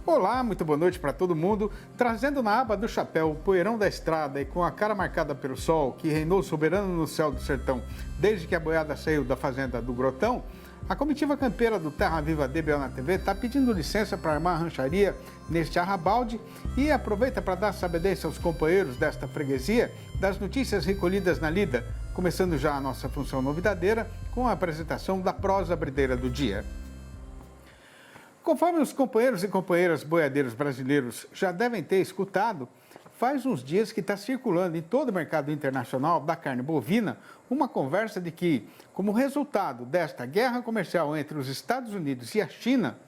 Olá, muito boa noite para todo mundo. Trazendo na aba do chapéu o poeirão da estrada e com a cara marcada pelo sol, que reinou soberano no céu do sertão desde que a boiada saiu da fazenda do Grotão, a comitiva campeira do Terra Viva DBO na TV está pedindo licença para armar a rancharia neste arrabalde e aproveita para dar sabedência aos companheiros desta freguesia das notícias recolhidas na lida, começando já a nossa função novidadeira com a apresentação da prosa brideira do dia. Conforme os companheiros e companheiras boiadeiros brasileiros já devem ter escutado, faz uns dias que está circulando em todo o mercado internacional da carne bovina uma conversa de que, como resultado desta guerra comercial entre os Estados Unidos e a China,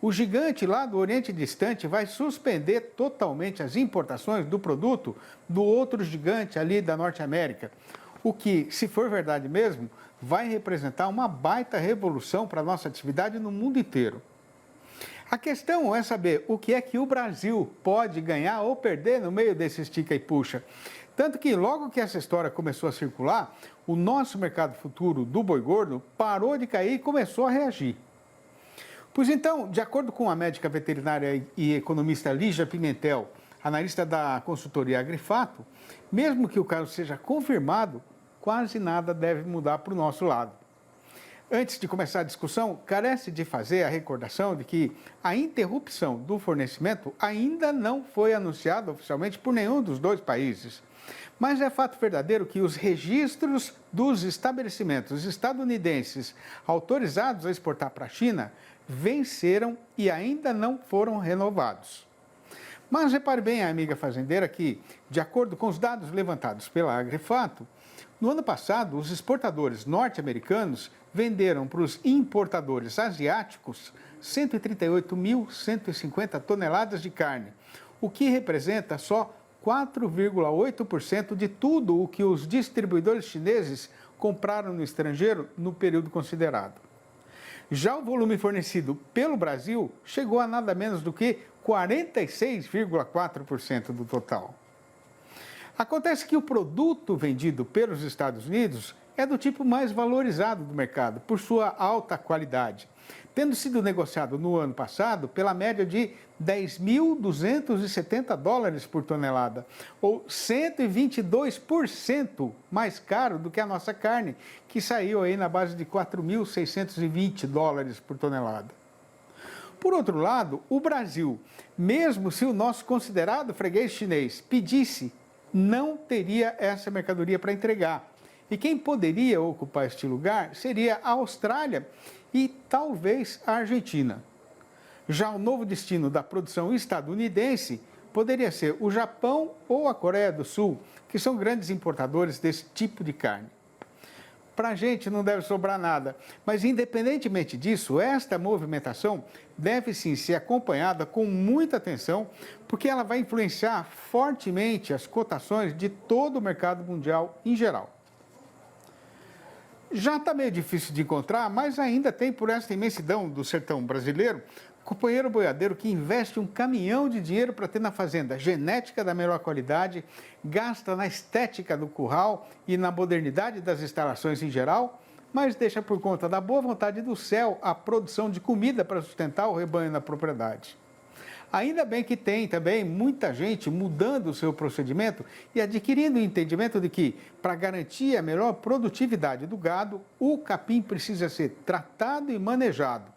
o gigante lá do Oriente Distante vai suspender totalmente as importações do produto do outro gigante ali da Norte América, o que, se for verdade mesmo, vai representar uma baita revolução para a nossa atividade no mundo inteiro. A questão é saber o que é que o Brasil pode ganhar ou perder no meio desse estica e puxa. Tanto que logo que essa história começou a circular, o nosso mercado futuro do boi gordo parou de cair e começou a reagir. Pois então, de acordo com a médica veterinária e economista Lígia Pimentel, analista da consultoria Agrifato, mesmo que o caso seja confirmado, quase nada deve mudar para o nosso lado. Antes de começar a discussão, carece de fazer a recordação de que a interrupção do fornecimento ainda não foi anunciada oficialmente por nenhum dos dois países. Mas é fato verdadeiro que os registros dos estabelecimentos estadunidenses autorizados a exportar para a China venceram e ainda não foram renovados. Mas repare bem, amiga fazendeira, que, de acordo com os dados levantados pela Agrifato, no ano passado, os exportadores norte-americanos venderam para os importadores asiáticos 138.150 toneladas de carne, o que representa só 4,8% de tudo o que os distribuidores chineses compraram no estrangeiro no período considerado. Já o volume fornecido pelo Brasil chegou a nada menos do que 46,4% do total. Acontece que o produto vendido pelos Estados Unidos é do tipo mais valorizado do mercado, por sua alta qualidade, tendo sido negociado no ano passado pela média de 10.270 dólares por tonelada, ou 122% mais caro do que a nossa carne, que saiu aí na base de 4.620 dólares por tonelada. Por outro lado, o Brasil, mesmo se o nosso considerado freguês chinês pedisse, não teria essa mercadoria para entregar. E quem poderia ocupar este lugar seria a Austrália e talvez a Argentina. Já o novo destino da produção estadunidense poderia ser o Japão ou a Coreia do Sul, que são grandes importadores desse tipo de carne. Para a gente não deve sobrar nada, mas independentemente disso, esta movimentação deve sim ser acompanhada com muita atenção, porque ela vai influenciar fortemente as cotações de todo o mercado mundial em geral. Já está meio difícil de encontrar, mas ainda tem por esta imensidão do sertão brasileiro, companheiro boiadeiro que investe um caminhão de dinheiro para ter na fazenda genética da melhor qualidade, gasta na estética do curral e na modernidade das instalações em geral, mas deixa por conta da boa vontade do céu a produção de comida para sustentar o rebanho na propriedade. Ainda bem que tem também muita gente mudando o seu procedimento e adquirindo o entendimento de que, para garantir a melhor produtividade do gado, o capim precisa ser tratado e manejado.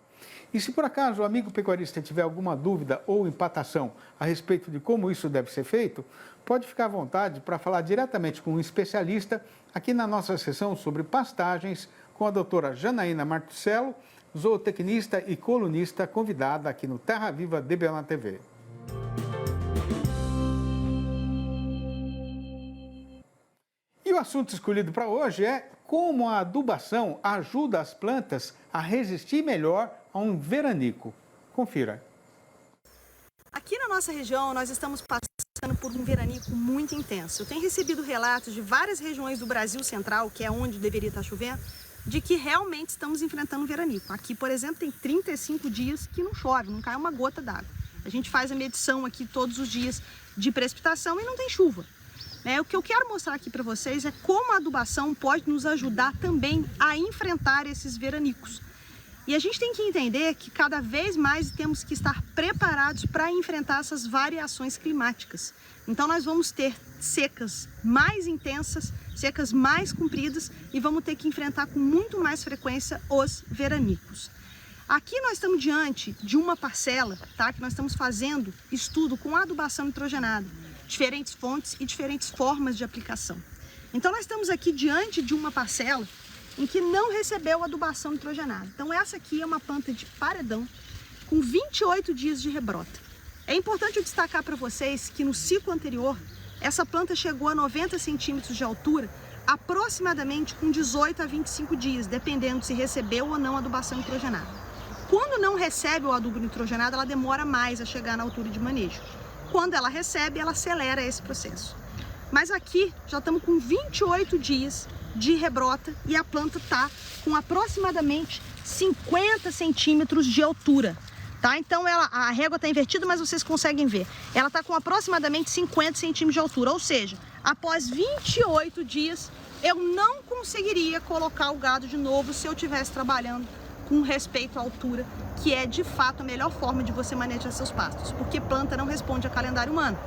E se por acaso o amigo pecuarista tiver alguma dúvida ou empatação a respeito de como isso deve ser feito, pode ficar à vontade para falar diretamente com um especialista aqui na nossa sessão sobre pastagens com a doutora Janaína Martuscello, zootecnista e colunista convidada aqui no Terra Viva DBO na TV. E o assunto escolhido para hoje é como a adubação ajuda as plantas a resistir melhor a um veranico. Confira. Aqui na nossa região, nós estamos passando por um veranico muito intenso. Eu tenho recebido relatos de várias regiões do Brasil Central, que é onde deveria estar chovendo, de que realmente estamos enfrentando um veranico. Aqui, por exemplo, tem 35 dias que não chove, não cai uma gota d'água. A gente faz a medição aqui todos os dias de precipitação e não tem chuva. O que eu quero mostrar aqui para vocês é como a adubação pode nos ajudar também a enfrentar esses veranicos. E a gente tem que entender que cada vez mais temos que estar preparados para enfrentar essas variações climáticas. Então nós vamos ter secas mais intensas, secas mais compridas e vamos ter que enfrentar com muito mais frequência os veranicos. Aqui nós estamos diante de uma parcela, tá, que nós estamos fazendo estudo com adubação nitrogenada, diferentes fontes e diferentes formas de aplicação. Então nós estamos aqui diante de uma parcela em que não recebeu adubação nitrogenada. Então essa aqui é uma planta de paredão com 28 dias de rebrota. É importante eu destacar para vocês que no ciclo anterior, essa planta chegou a 90 centímetros de altura, aproximadamente com 18 a 25 dias, dependendo se recebeu ou não adubação nitrogenada. Quando não recebe o adubo nitrogenado, ela demora mais a chegar na altura de manejo. Quando ela recebe, ela acelera esse processo. Mas aqui já estamos com 28 dias de rebrota e a planta está com aproximadamente 50 centímetros de altura. Tá? Então a régua está invertida, mas vocês conseguem ver. Ela está com aproximadamente 50 centímetros de altura, ou seja, após 28 dias eu não conseguiria colocar o gado de novo se eu estivesse trabalhando com respeito à altura, que é de fato a melhor forma de você manejar seus pastos, porque planta não responde a calendário humano.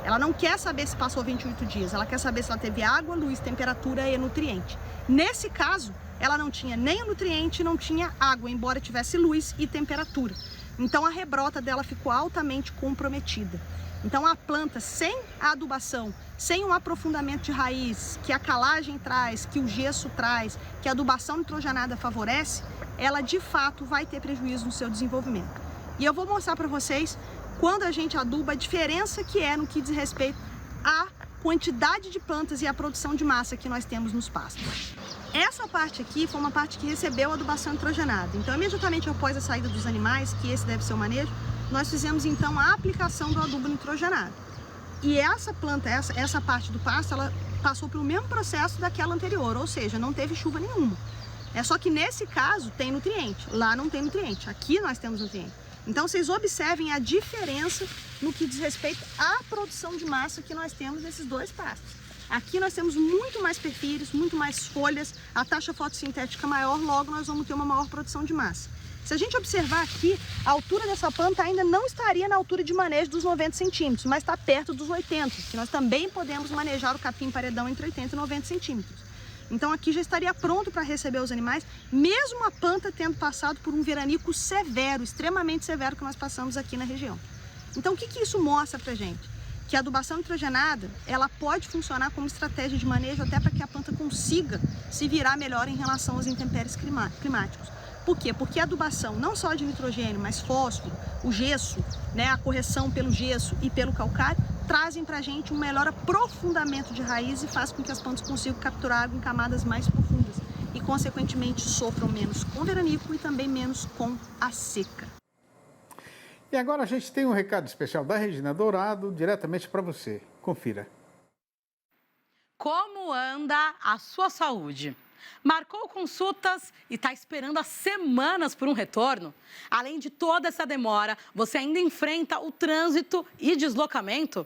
Ela não quer saber se passou 28 dias, ela quer saber se ela teve água, luz, temperatura e nutriente. Nesse caso, ela não tinha nem o nutriente, não tinha água, embora tivesse luz e temperatura. Então a rebrota dela ficou altamente comprometida. Então a planta sem a adubação, sem um aprofundamento de raiz, que a calagem traz, que o gesso traz, que a adubação nitrogenada favorece, ela de fato vai ter prejuízo no seu desenvolvimento. E eu vou mostrar para vocês, quando a gente aduba, a diferença que é no que diz respeito à quantidade de plantas e à produção de massa que nós temos nos pastos. Essa parte aqui foi uma parte que recebeu adubação nitrogenada. Então, imediatamente após a saída dos animais, que esse deve ser o manejo, nós fizemos então a aplicação do adubo nitrogenado. E essa planta, essa parte do pasto, ela passou pelo mesmo processo daquela anterior, ou seja, não teve chuva nenhuma. É só que nesse caso tem nutriente, lá não tem nutriente, aqui nós temos nutriente. Então vocês observem a diferença no que diz respeito à produção de massa que nós temos nesses dois pastos. Aqui nós temos muito mais perfis, muito mais folhas, a taxa fotossintética maior, logo nós vamos ter uma maior produção de massa. Se a gente observar aqui, a altura dessa planta ainda não estaria na altura de manejo dos 90 centímetros, mas está perto dos 80, que nós também podemos manejar o capim paredão entre 80 e 90 centímetros. Então aqui já estaria pronto para receber os animais, mesmo a planta tendo passado por um veranico severo, extremamente severo que nós passamos aqui na região. Então o que isso mostra para a gente? Que a adubação nitrogenada, ela pode funcionar como estratégia de manejo até para que a planta consiga se virar melhor em relação aos intempéries climáticos. Por quê? Porque a adubação, não só de nitrogênio, mas fósforo, o gesso, né, a correção pelo gesso e pelo calcário, trazem para a gente um melhor aprofundamento de raiz e faz com que as plantas consigam capturar água em camadas mais profundas e, consequentemente, sofram menos com veranico e também menos com a seca. E agora a gente tem um recado especial da Regina Dourado, diretamente para você. Confira. Como anda a sua saúde? Marcou consultas e está esperando há semanas por um retorno? Além de toda essa demora, você ainda enfrenta o trânsito e deslocamento?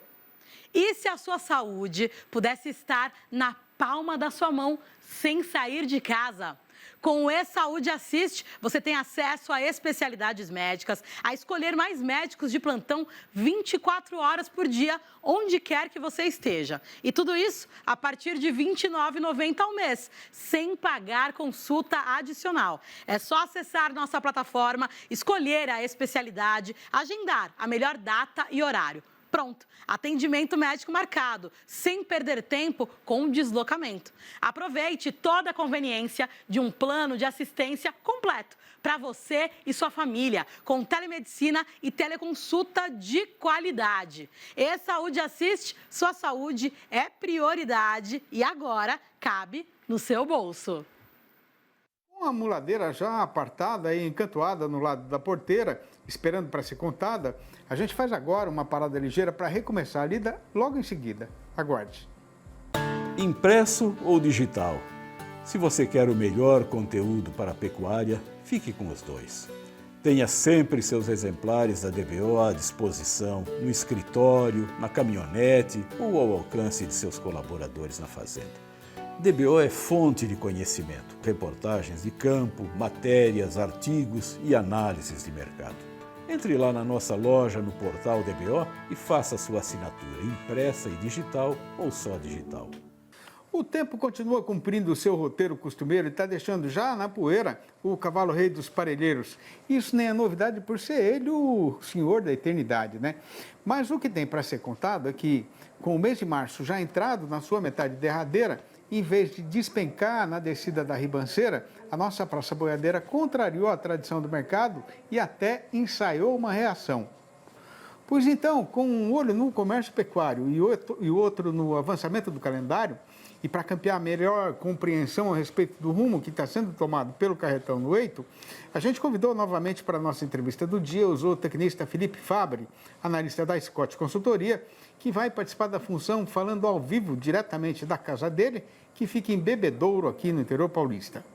E se a sua saúde pudesse estar na palma da sua mão sem sair de casa? Com o E-Saúde Assist, você tem acesso a especialidades médicas, a escolher mais médicos de plantão 24 horas por dia, onde quer que você esteja. E tudo isso a partir de R$ 29,90 ao mês, sem pagar consulta adicional. É só acessar nossa plataforma, escolher a especialidade, agendar a melhor data e horário. Pronto, atendimento médico marcado, sem perder tempo com deslocamento. Aproveite toda a conveniência de um plano de assistência completo para você e sua família, com telemedicina e teleconsulta de qualidade. E-Saúde Assist, sua saúde é prioridade e agora cabe no seu bolso. Com a muladeira já apartada e encantoada no lado da porteira, esperando para ser contada, a gente faz agora uma parada ligeira para recomeçar a lida logo em seguida. Aguarde. Impresso ou digital? Se você quer o melhor conteúdo para a pecuária, fique com os dois. Tenha sempre seus exemplares da DBO à disposição, no escritório, na caminhonete ou ao alcance de seus colaboradores na fazenda. DBO é fonte de conhecimento, reportagens de campo, matérias, artigos e análises de mercado. Entre lá na nossa loja no portal DBO e faça sua assinatura impressa e digital ou só digital. O tempo continua cumprindo o seu roteiro costumeiro e está deixando já na poeira o cavalo rei dos parelheiros. Isso nem é novidade por ser ele o senhor da eternidade, né? Mas o que tem para ser contado é que, com o mês de março já entrado na sua metade derradeira, em vez de despencar na descida da ribanceira, a nossa praça boiadeira contrariou a tradição do mercado e até ensaiou uma reação. Pois então, com um olho no comércio pecuário e outro no avançamento do calendário, e para campear melhor compreensão a respeito do rumo que está sendo tomado pelo carretão no Eito, a gente convidou novamente para a nossa entrevista do dia o zootecnista Felipe Fabbri, analista da Scott Consultoria, que vai participar da função falando ao vivo diretamente da casa dele, que fica em Bebedouro, aqui no interior paulista.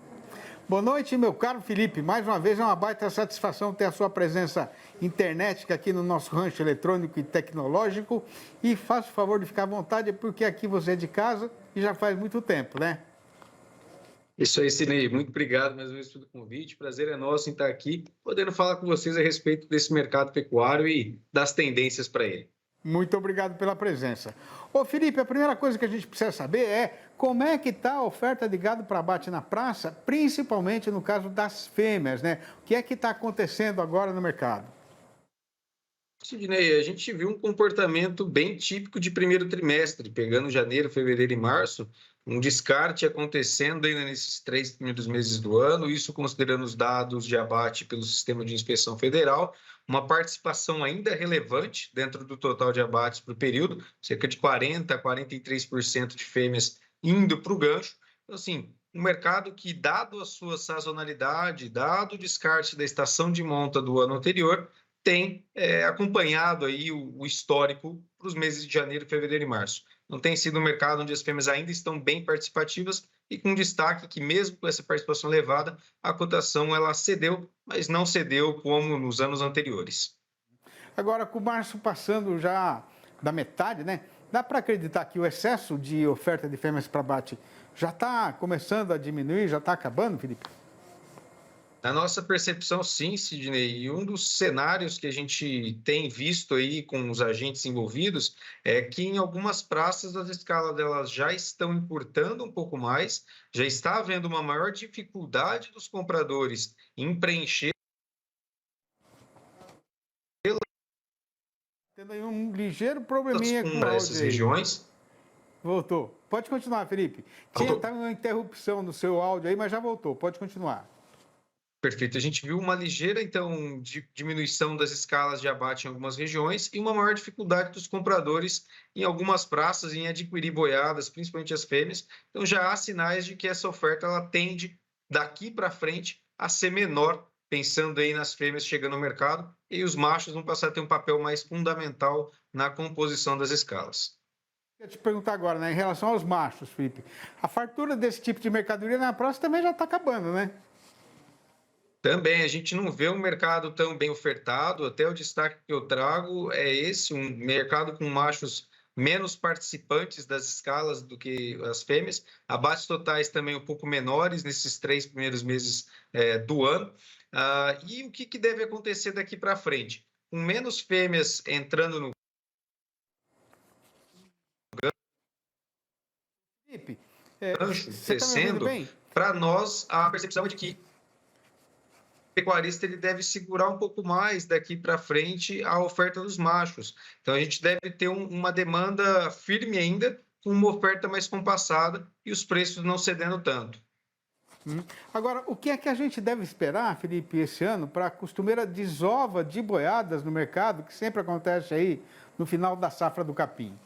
Boa noite, meu caro Felipe. Mais uma vez é uma baita satisfação ter a sua presença internética aqui no nosso rancho eletrônico e tecnológico. E faça o favor de ficar à vontade, porque aqui você é de casa e já faz muito tempo, né? Isso aí, Sinei. Muito obrigado mais uma vez pelo convite. Prazer é nosso em estar aqui, podendo falar com vocês a respeito desse mercado pecuário e das tendências para ele. Muito obrigado pela presença. Ô Felipe, a primeira coisa que a gente precisa saber é como é que está a oferta de gado para abate na praça, principalmente no caso das fêmeas, né? O que é que está acontecendo agora no mercado? Sidney, a gente viu um comportamento bem típico de primeiro trimestre, pegando janeiro, fevereiro e março, um descarte acontecendo ainda nesses 3 primeiros meses do ano, isso considerando os dados de abate pelo Sistema de Inspeção Federal, uma participação ainda relevante dentro do total de abates para o período, cerca de 40% a 43% de fêmeas indo para o gancho. Então, assim, um mercado que, dado a sua sazonalidade, dado o descarte da estação de monta do ano anterior, tem acompanhado aí o histórico para os meses de janeiro, fevereiro e março. Não tem sido um mercado onde as fêmeas ainda estão bem participativas e com destaque que, mesmo com essa participação elevada, a cotação ela cedeu, mas não cedeu como nos anos anteriores. Agora, com o março passando já da metade, né? Dá para acreditar que o excesso de oferta de fêmeas para abate já está começando a diminuir, já está acabando, Felipe? Na nossa percepção, sim, Sidney, e um dos cenários que a gente tem visto aí com os agentes envolvidos é que em algumas praças as escalas delas já estão importando um pouco mais, já está havendo uma maior dificuldade dos compradores em preencher. Tendo aí um ligeiro probleminha com essas regiões. Voltou. Pode continuar, Felipe. Tinha uma interrupção no seu áudio aí, mas já voltou. Pode continuar. Perfeito. A gente viu uma ligeira, então, diminuição das escalas de abate em algumas regiões e uma maior dificuldade dos compradores em algumas praças em adquirir boiadas, principalmente as fêmeas. Então, já há sinais de que essa oferta ela tende, daqui para frente, a ser menor, pensando aí nas fêmeas chegando ao mercado, e os machos vão passar a ter um papel mais fundamental na composição das escalas. Eu ia te perguntar agora, né, em relação aos machos, Felipe, a fartura desse tipo de mercadoria na praça também já está acabando, né? Também, a gente não vê um mercado tão bem ofertado, até o destaque que eu trago é esse, um mercado com machos menos participantes das escalas do que as fêmeas, abates totais também um pouco menores nesses 3 primeiros meses do ano. E o que deve acontecer daqui para frente? Com menos fêmeas entrando no Felipe, gancho, você tá me ouvindo bem? Para nós a percepção é de que pecuarista ele deve segurar um pouco mais daqui para frente a oferta dos machos. Então, a gente deve ter uma demanda firme ainda, com uma oferta mais compassada e os preços não cedendo tanto. Agora, o que é que a gente deve esperar, Felipe, esse ano, para a costumeira desova de boiadas no mercado, que sempre acontece aí no final da safra do capim?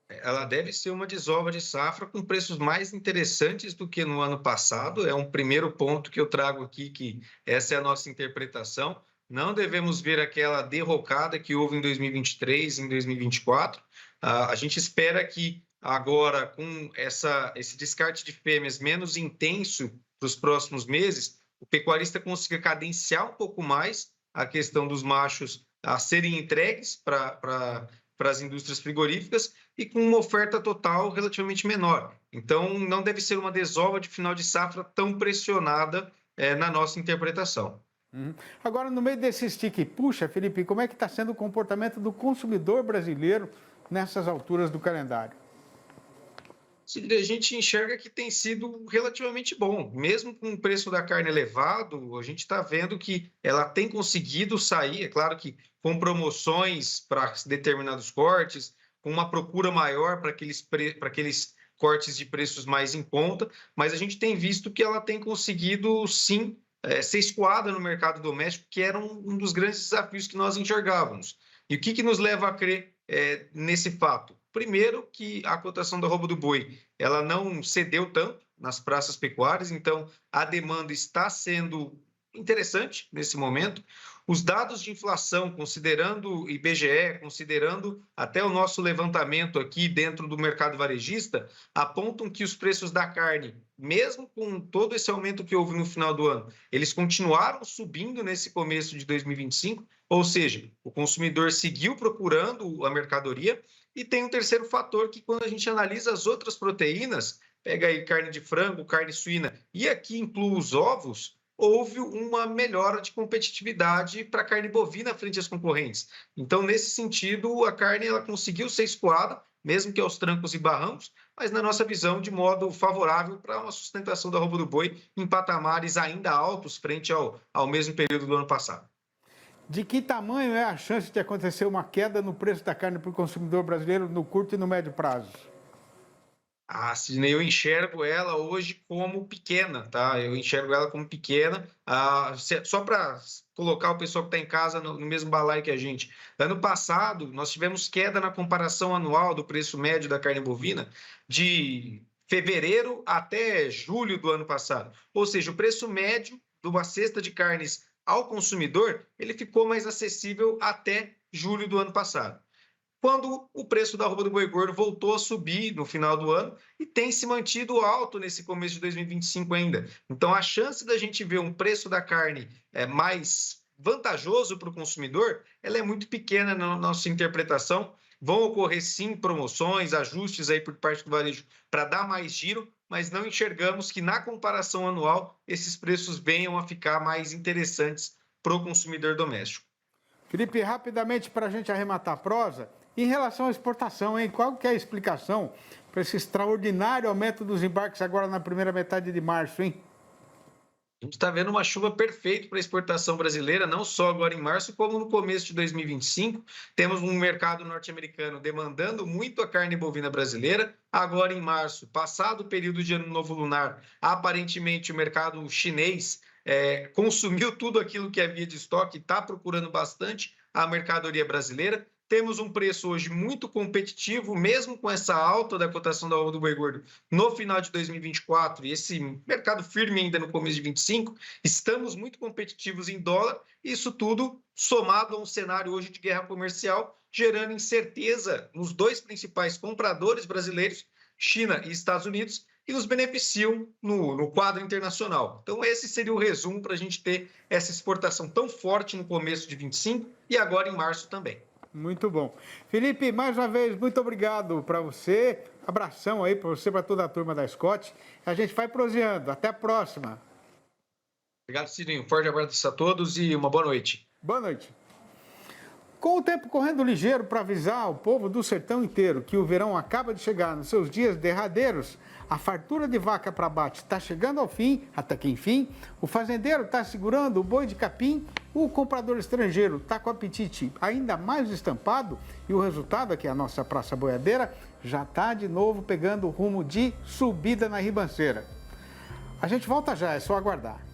Ela deve ser uma desova de safra com preços mais interessantes do que no ano passado. É um primeiro ponto que eu trago aqui, que essa é a nossa interpretação. Não devemos ver aquela derrocada que houve em 2023, em 2024. A gente espera que agora, com esse descarte de fêmeas menos intenso para os próximos meses, o pecuarista consiga cadenciar um pouco mais a questão dos machos a serem entregues para para as indústrias frigoríficas e com uma oferta total relativamente menor. Então, não deve ser uma desova de final de safra tão pressionada na nossa interpretação. Agora, no meio desse estica e puxa, Felipe, como é que está sendo o comportamento do consumidor brasileiro nessas alturas do calendário? A gente enxerga que tem sido relativamente bom. Mesmo com o preço da carne elevado, a gente está vendo que ela tem conseguido sair, é claro que com promoções para determinados cortes, com uma procura maior para aqueles cortes de preços mais em conta, mas a gente tem visto que ela tem conseguido, sim, ser escoada no mercado doméstico, que era um dos grandes desafios que nós enxergávamos. E o que nos leva a crer nesse fato? Primeiro, que a cotação da arroba do boi ela não cedeu tanto nas praças pecuárias, então a demanda está sendo interessante nesse momento. Os dados de inflação, considerando o IBGE, considerando até o nosso levantamento aqui dentro do mercado varejista, apontam que os preços da carne, mesmo com todo esse aumento que houve no final do ano, eles continuaram subindo nesse começo de 2025, ou seja, o consumidor seguiu procurando a mercadoria. E tem um terceiro fator que, quando a gente analisa as outras proteínas, pega aí carne de frango, carne suína, e aqui inclui os ovos, houve uma melhora de competitividade para a carne bovina frente às concorrentes. Então, nesse sentido, a carne ela conseguiu ser escoada, mesmo que aos trancos e barrancos, mas, na nossa visão, de modo favorável para uma sustentação da arroba do boi em patamares ainda altos frente ao mesmo período do ano passado. De que tamanho é a chance de acontecer uma queda no preço da carne para o consumidor brasileiro no curto e no médio prazo? Sidney, eu enxergo ela hoje como pequena, tá? Eu enxergo ela como pequena, só para colocar o pessoal que está em casa no mesmo balaio que a gente. Ano passado, nós tivemos queda na comparação anual do preço médio da carne bovina de fevereiro até julho do ano passado. Ou seja, o preço médio de uma cesta de carnes ao consumidor, ele ficou mais acessível até julho do ano passado, quando o preço da arroba do boi gordo voltou a subir no final do ano e tem se mantido alto nesse começo de 2025 ainda. Então, a chance da gente ver um preço da carne mais vantajoso para o consumidor, ela é muito pequena na nossa interpretação. Vão ocorrer, sim, promoções, ajustes aí por parte do varejo para dar mais giro, mas não enxergamos que, na comparação anual, esses preços venham a ficar mais interessantes para o consumidor doméstico. Felipe, rapidamente para a gente arrematar a prosa, em relação à exportação, hein? Qual que é a explicação para esse extraordinário aumento dos embarques agora na primeira metade de março, hein? A gente está vendo uma chuva perfeita para a exportação brasileira, não só agora em março, como no começo de 2025. Temos um mercado norte-americano demandando muito a carne bovina brasileira. Agora em março, passado o período de Ano Novo Lunar, aparentemente o mercado chinês consumiu tudo aquilo que havia de estoque e está procurando bastante a mercadoria brasileira. Temos um preço hoje muito competitivo, mesmo com essa alta da cotação da arroba do boi gordo no final de 2024 e esse mercado firme ainda no começo de 2025, estamos muito competitivos em dólar, isso tudo somado a um cenário hoje de guerra comercial, gerando incerteza nos dois principais compradores brasileiros, China e Estados Unidos, que nos beneficiam no quadro internacional. Então, esse seria o resumo para a gente ter essa exportação tão forte no começo de 25 e agora em março também. Muito bom. Felipe, mais uma vez, muito obrigado para você. Abração aí para você, para toda a turma da Scott. A gente vai proseando. Até a próxima. Obrigado, Sidney. Um forte abraço a todos e uma boa noite. Boa noite. Com o tempo correndo ligeiro para avisar o povo do sertão inteiro que o verão acaba de chegar nos seus dias derradeiros, a fartura de vaca para abate está chegando ao fim, até que enfim, o fazendeiro está segurando o boi de capim, o comprador estrangeiro está com o apetite ainda mais estampado e o resultado aqui, a nossa Praça Boiadeira, já está de novo pegando o rumo de subida na ribanceira. A gente volta já, é só aguardar.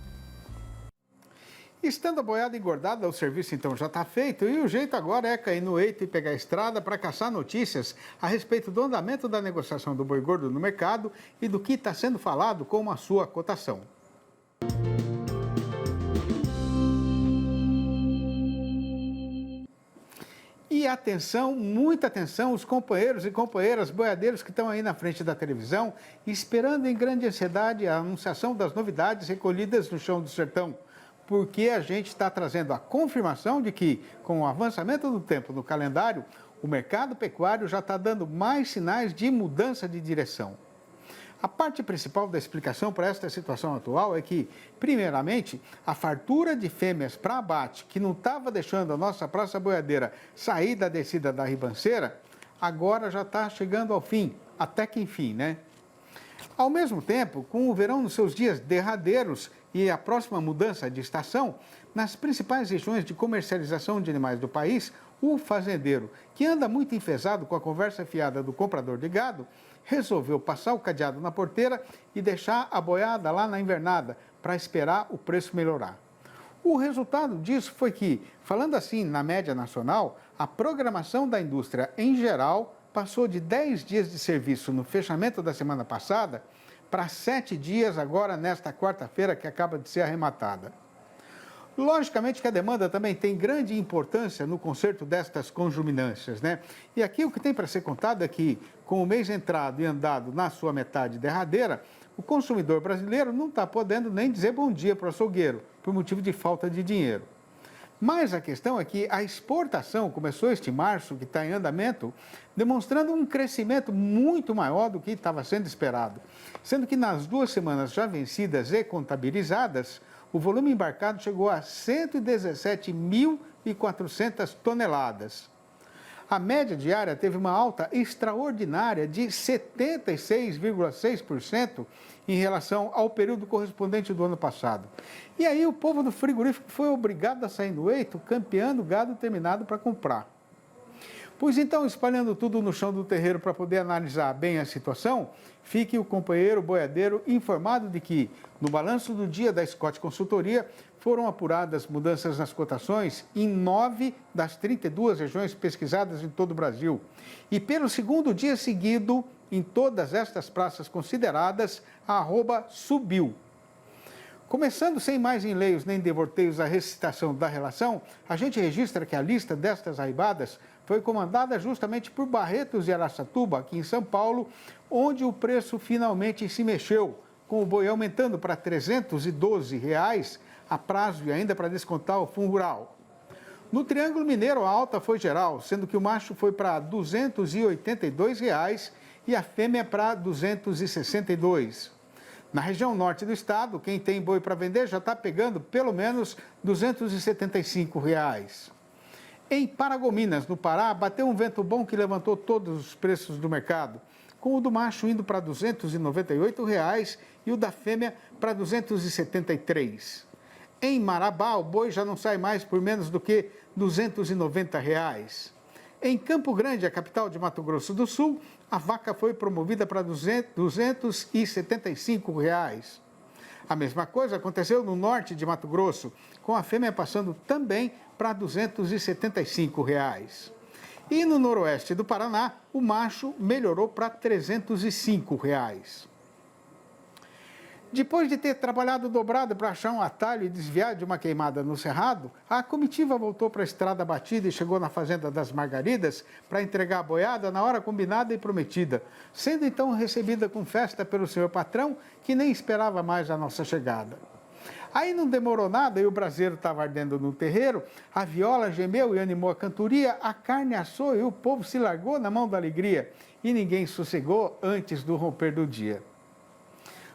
Estando a boiada engordada, o serviço então já está feito e o jeito agora é cair no eito e pegar a estrada para caçar notícias a respeito do andamento da negociação do boi gordo no mercado e do que está sendo falado com a sua cotação. E atenção, muita atenção, os companheiros e companheiras boiadeiros que estão aí na frente da televisão, esperando em grande ansiedade a anunciação das novidades recolhidas no chão do sertão. Porque a gente está trazendo a confirmação de que, com o avançamento do tempo no calendário, o mercado pecuário já está dando mais sinais de mudança de direção. A parte principal da explicação para esta situação atual é que, primeiramente, a fartura de fêmeas para abate, que não estava deixando a nossa praça boiadeira sair da descida da ribanceira, agora já está chegando ao fim, até que enfim, né? Ao mesmo tempo, com o verão nos seus dias derradeiros e a próxima mudança de estação, nas principais regiões de comercialização de animais do país, o fazendeiro, que anda muito enfesado com a conversa fiada do comprador de gado, resolveu passar o cadeado na porteira e deixar a boiada lá na invernada para esperar o preço melhorar. O resultado disso foi que, falando assim na média nacional, a programação da indústria em geral passou de 10 dias de serviço no fechamento da semana passada para 7 dias agora nesta quarta-feira que acaba de ser arrematada. Logicamente que a demanda também tem grande importância no conserto destas conjuminâncias, né? E aqui o que tem para ser contado é que, com o mês entrado e andado na sua metade derradeira, o consumidor brasileiro não está podendo nem dizer bom dia para o açougueiro, por motivo de falta de dinheiro. Mas a questão é que a exportação começou este março, que está em andamento, demonstrando um crescimento muito maior do que estava sendo esperado, sendo que nas 2 semanas já vencidas e contabilizadas, o volume embarcado chegou a 117.400 toneladas. A média diária teve uma alta extraordinária de 76,6% em relação ao período correspondente do ano passado. E aí o povo do frigorífico foi obrigado a sair no eito, campeando gado terminado para comprar. Pois então, espalhando tudo no chão do terreiro para poder analisar bem a situação, fique o companheiro boiadeiro informado de que, no balanço do dia da Scott Consultoria, foram apuradas mudanças nas cotações em 9 das 32 regiões pesquisadas em todo o Brasil. E pelo segundo dia seguido, em todas estas praças consideradas, a arroba subiu. Começando sem mais enleios nem devorteios a recitação da relação, a gente registra que a lista destas arribadas foi comandada justamente por Barretos e Araçatuba, aqui em São Paulo, onde o preço finalmente se mexeu, com o boi aumentando para R$ 312 a prazo e ainda para descontar o fundo rural. No Triângulo Mineiro, a alta foi geral, sendo que o macho foi para R$ 282 e a fêmea para R$ 262. Na região norte do estado, quem tem boi para vender já está pegando pelo menos R$ 275. Em Paragominas, no Pará, bateu um vento bom que levantou todos os preços do mercado, com o do macho indo para R$ 298 e o da fêmea para R$ 273. Em Marabá, o boi já não sai mais por menos do que R$ 290. Em Campo Grande, a capital de Mato Grosso do Sul, a vaca foi promovida para R$ 275. A mesma coisa aconteceu no norte de Mato Grosso, com a fêmea passando também para R$ 275. E no noroeste do Paraná, o macho melhorou para R$ 305. Depois de ter trabalhado dobrado para achar um atalho e desviar de uma queimada no Cerrado, a comitiva voltou para a estrada batida e chegou na Fazenda das Margaridas para entregar a boiada na hora combinada e prometida, sendo então recebida com festa pelo senhor patrão, que nem esperava mais a nossa chegada. Aí não demorou nada e o braseiro estava ardendo no terreiro, a viola gemeu e animou a cantoria, a carne assou e o povo se largou na mão da alegria e ninguém sossegou antes do romper do dia.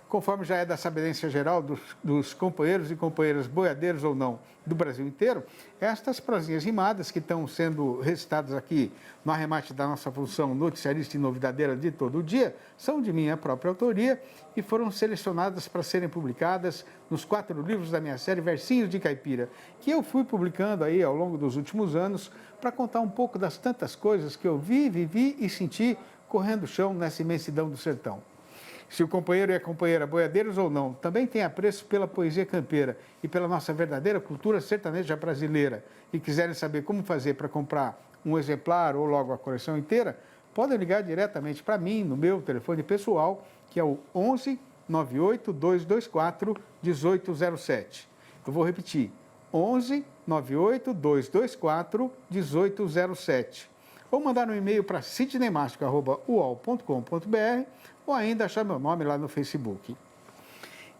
Conforme já é da sabedência geral dos companheiros e companheiras boiadeiros ou não do Brasil inteiro, estas prosinhas rimadas que estão sendo recitadas aqui no arremate da nossa função noticiarista e novidadeira de todo o dia, são de minha própria autoria e foram selecionadas para serem publicadas nos 4 livros da minha série Versinhos de Caipira, que eu fui publicando aí ao longo dos últimos anos para contar um pouco das tantas coisas que eu vi, vivi e senti correndo o chão nessa imensidão do sertão. Se o companheiro e a companheira boiadeiros ou não também têm apreço pela poesia campeira e pela nossa verdadeira cultura sertaneja brasileira e quiserem saber como fazer para comprar um exemplar ou logo a coleção inteira, podem ligar diretamente para mim no meu telefone pessoal, que é o 11 98 224 1807. Eu vou repetir, 11 98 224 1807. Ou mandar um e-mail para sidneymastico@uol.com.br ou ainda achar meu nome lá no Facebook.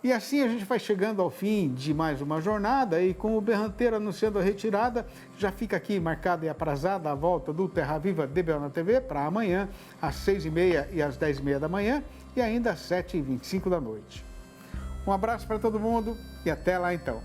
E assim a gente vai chegando ao fim de mais uma jornada e com o Berranteiro anunciando a retirada, já fica aqui marcada e aprazada a volta do Terra Viva DBO na TV para amanhã, às 6h30 e às 10h30 da manhã e ainda às 7h25 da noite. Um abraço para todo mundo e até lá então.